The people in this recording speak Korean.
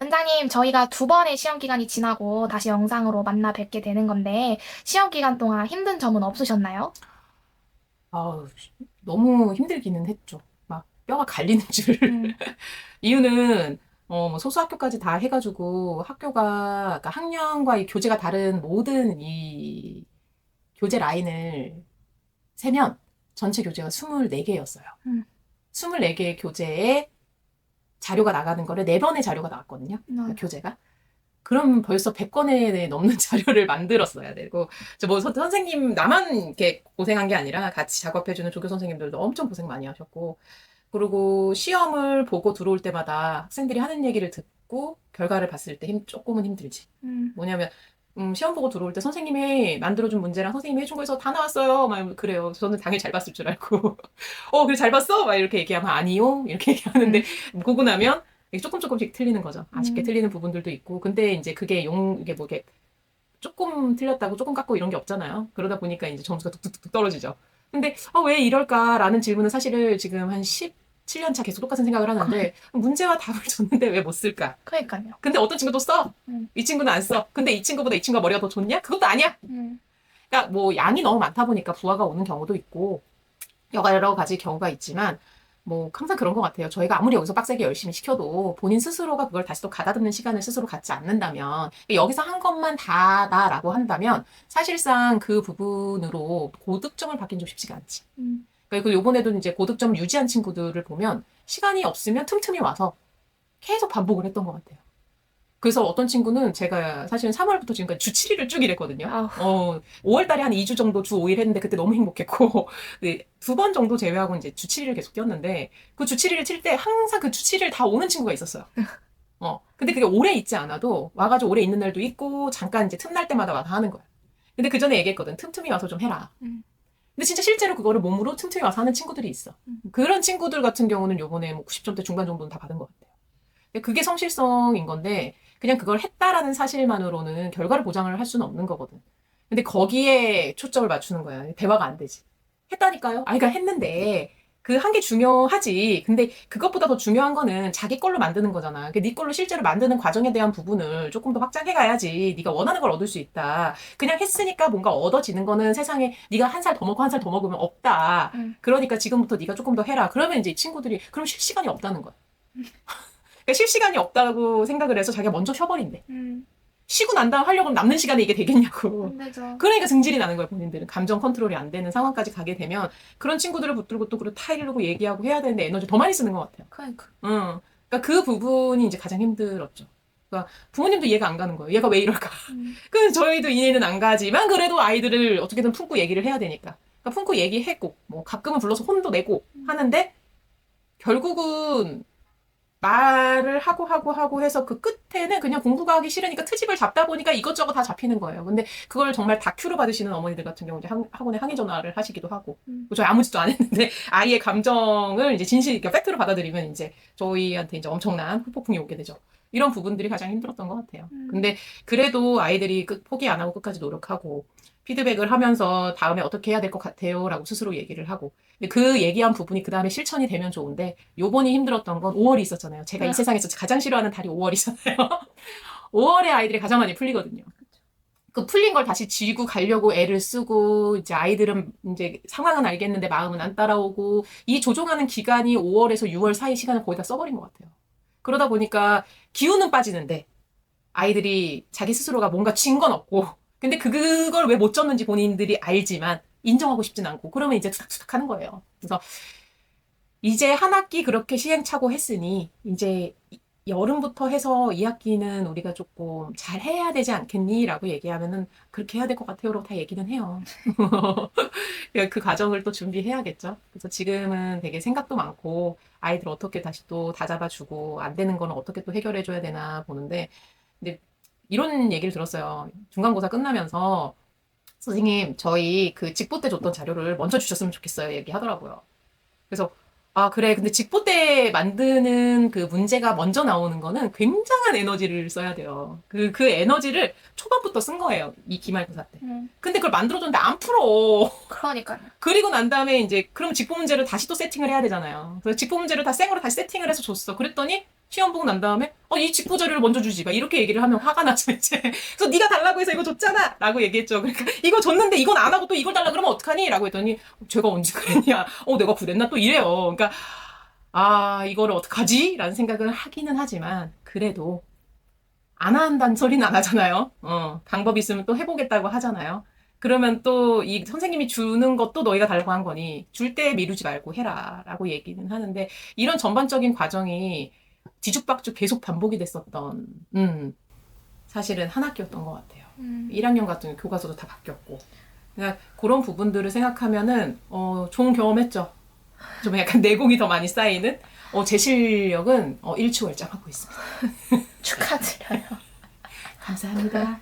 원장님, 저희가 두 번의 시험 기간이 지나고 다시 영상으로 만나 뵙게 되는 건데, 시험 기간 동안 힘든 점은 없으셨나요? 아우, 너무 힘들기는 했죠. 막 뼈가 갈리는 줄. 음, 이유는 뭐 소수학교까지 다 해가지고 그러니까 학년과 이 교재가 다른 모든 이 교재 라인을 세면 전체 교재가 24개였어요. 음, 24개의 교재에 자료가 나가는 거를 4번의 자료가 나왔거든요. 그러니까 아이고. 교재가. 그럼 벌써 100권에 넘는 자료를 만들었어야 되고, 뭐 선생님, 나만 이렇게 고생한 게 아니라 같이 작업해주는 조교 선생님들도 엄청 고생 많이 하셨고, 그리고 시험을 보고 들어올 때마다 학생들이 하는 얘기를 듣고 결과를 봤을 때 조금은 힘들지. 음, 뭐냐면, 시험 보고 들어올 때 선생님이 만들어준 문제랑 선생님이 해준 거에서 다 나왔어요. 막 그래요. 저는 당연히 잘 봤을 줄 알고. 그래, 잘 봤어? 막 이렇게 얘기하면 아니요. 이렇게 얘기하는데, 음, 보고 나면 이게 조금씩 틀리는 거죠. 아쉽게 음. 틀리는 부분들도 있고. 근데 이제 그게 이게 뭐 이게 조금 틀렸다고 조금 깎고 이런 게 없잖아요. 그러다 보니까 이제 점수가 뚝뚝뚝 떨어지죠. 근데 왜 이럴까라는 질문은 사실을 지금 한 17년 차 계속 똑같은 생각을 하는데 문제와 답을 줬는데 왜 못 쓸까? 그러니까요. 근데 어떤 친구도 써. 음, 이 친구는 안 써. 근데 이 친구보다 이 친구가 머리가 더 좋냐? 그것도 아니야. 음, 그러니까 뭐 양이 너무 많다 보니까 부하가 오는 경우도 있고 여러 가지 경우가 있지만 뭐 항상 그런 것 같아요. 저희가 아무리 여기서 빡세게 열심히 시켜도 본인 스스로가 그걸 다시 또 가다듬는 시간을 스스로 갖지 않는다면 여기서 한 것만 다다라고 한다면 사실상 그 부분으로 고득점을 받긴 좀 쉽지가 않지. 음. 그리고 요번에도 이제 고득점 유지한 친구들을 보면 시간이 없으면 틈틈이 와서 계속 반복을 했던 것 같아요. 그래서 어떤 친구는 제가 사실은 3월부터 지금까지 주 7일을 쭉 일했거든요. 아우, 5월 달에 한 2주 정도 주 5일 했는데 그때 너무 행복했고, 네, 2번 정도 제외하고 이제 주 7일을 계속 뛰었는데, 그 주 7일을 칠 때 항상 그 주 7일 다 오는 친구가 있었어요. 근데 그게 오래 있지 않아도 와가지고 오래 있는 날도 있고, 잠깐 이제 틈날 때마다 와서 하는 거야. 근데 그 전에 얘기했거든. 틈틈이 와서 좀 해라. 음, 근데 진짜 실제로 그거를 몸으로 틈틈이 와서 하는 친구들이 있어. 음, 그런 친구들 같은 경우는 요번에 뭐 90점대 중반 정도는 다 받은 것 같아요. 근데 그게 성실성인 건데 그냥 그걸 했다라는 사실만으로는 결과를 보장을 할 수는 없는 거거든. 근데 거기에 초점을 맞추는 거야. 대화가 안 되지. 했다니까요? 그러니까 했는데 그 한 게 중요하지. 근데 그것보다 더 중요한 거는 자기 걸로 만드는 거잖아. 네 걸로 실제로 만드는 과정에 대한 부분을 조금 더 확장해 가야지. 네가 원하는 걸 얻을 수 있다. 그냥 했으니까 뭔가 얻어지는 거는 세상에 네가 한 살 더 먹고 한 살 더 먹으면 없다. 음, 그러니까 지금부터 네가 조금 더 해라. 그러면 이제 이 친구들이 그럼 쉴 시간이 없다는 거야. 그러니까 쉴 시간이 없다고 생각을 해서 자기가 먼저 쉬어버린대. 음. 쉬고 난 다음 하려고 하면 남는 시간에 이게 되겠냐고. 안 되죠. 그러니까 승질이 나는 거예요, 본인들은. 감정 컨트롤이 안 되는 상황까지 가게 되면 그런 친구들을 붙들고 또 그런 타이르고 얘기하고 해야 되는데 에너지 더 많이 쓰는 것 같아요. 그러니까. 응. 그러니까 그 부분이 이제 가장 힘들었죠. 그러니까 부모님도 이해가 안 가는 거예요. 얘가 왜 이럴까? 음, 그 저희도 이해는 안 가지만 그래도 아이들을 어떻게든 품고 얘기를 해야 되니까. 그러니까 품고 얘기했고 뭐 가끔은 불러서 혼도 내고 하는데 결국은 말을 하고 해서 그 끝에는 그냥 공부가 하기 싫으니까 트집을 잡다 보니까 이것저것 다 잡히는 거예요. 근데 그걸 정말 다큐로 받으시는 어머니들 같은 경우 이제 학원에 항의 전화를 하시기도 하고. 음, 저희 아무 짓도 안 했는데 아이의 감정을 이제 그러니까 팩트로 받아들이면 이제 저희한테 이제 엄청난 후폭풍이 오게 되죠. 이런 부분들이 가장 힘들었던 것 같아요. 음, 근데 그래도 아이들이 포기 안 하고 끝까지 노력하고 피드백을 하면서 다음에 어떻게 해야 될 것 같아요 라고 스스로 얘기를 하고 근데 그 얘기한 부분이 그 다음에 실천이 되면 좋은데 요번이 힘들었던 건 5월이 있었잖아요. 제가 이 아, 세상에서 가장 싫어하는 달이 5월이잖아요. 5월에 아이들이 가장 많이 풀리거든요. 그 풀린 걸 다시 쥐고 가려고 애를 쓰고 이제 아이들은 이제 상황은 알겠는데 마음은 안 따라오고 이 조종하는 기간이 5월에서 6월 사이 시간을 거의 다 써버린 것 같아요. 그러다 보니까 기운은 빠지는데 아이들이 자기 스스로가 뭔가 쥔 건 없고 근데 그걸 왜 못 졌는지 본인들이 알지만 인정하고 싶진 않고 그러면 이제 투닥투닥 하는 거예요. 그래서 이제 한 학기 그렇게 시행착오 했으니 이제 여름부터 해서 2학기는 우리가 조금 잘 해야 되지 않겠니? 라고 얘기하면은 그렇게 해야 될 것 같아요. 라고 다 얘기는 해요. 그 과정을 또 준비해야겠죠. 그래서 지금은 되게 생각도 많고 아이들 어떻게 다시 또 다잡아주고 안 되는 거는 어떻게 또 해결해줘야 되나 보는데 근데 이런 얘기를 들었어요. 중간고사 끝나면서 선생님 저희 그 직보 때 줬던 자료를 먼저 주셨으면 좋겠어요. 얘기하더라고요. 그래서 아 그래 근데 직보 때 만드는 그 문제가 먼저 나오는 거는 굉장한 에너지를 써야 돼요. 그 에너지를 초반부터 쓴 거예요. 이 기말고사 때. 음, 근데 그걸 만들어줬는데 안 풀어. 그러니까요. 그리고 난 다음에 이제 그럼 직보 문제를 다시 또 세팅을 해야 되잖아요. 그래서 직보 문제를 다 생으로 다시 세팅을 해서 줬어. 그랬더니 시험 보고 난 다음에 이 직보 자료를 먼저 주지 막 이렇게 얘기를 하면 화가 나죠 이제. 그래서 네가 달라고 해서 이거 줬잖아 라고 얘기했죠. 그러니까 이거 줬는데 이건 안 하고 또 이걸 달라 그러면 어떡하니? 라고 했더니 제가 언제 그랬냐? 내가 그랬나? 또 이래요. 그러니까 이거를 어떡하지? 라는 생각을 하기는 하지만 그래도 안 한다는 소리는 안 하잖아요. 방법이 있으면 또 해보겠다고 하잖아요. 그러면 또 이 선생님이 주는 것도 너희가 달라고 한 거니 줄 때 미루지 말고 해라 라고 얘기는 하는데 이런 전반적인 과정이 뒤죽박죽 계속 반복이 됐었던 사실은 한 학기였던 것 같아요. 1학년 같은 경우 교과서도 다 바뀌었고 그러니까 그런 부분들을 생각하면은 좋은 경험했죠. 좀 약간 내공이 더 많이 쌓이는 제 실력은 일취월장하고 있습니다. 축하드려요. 감사합니다.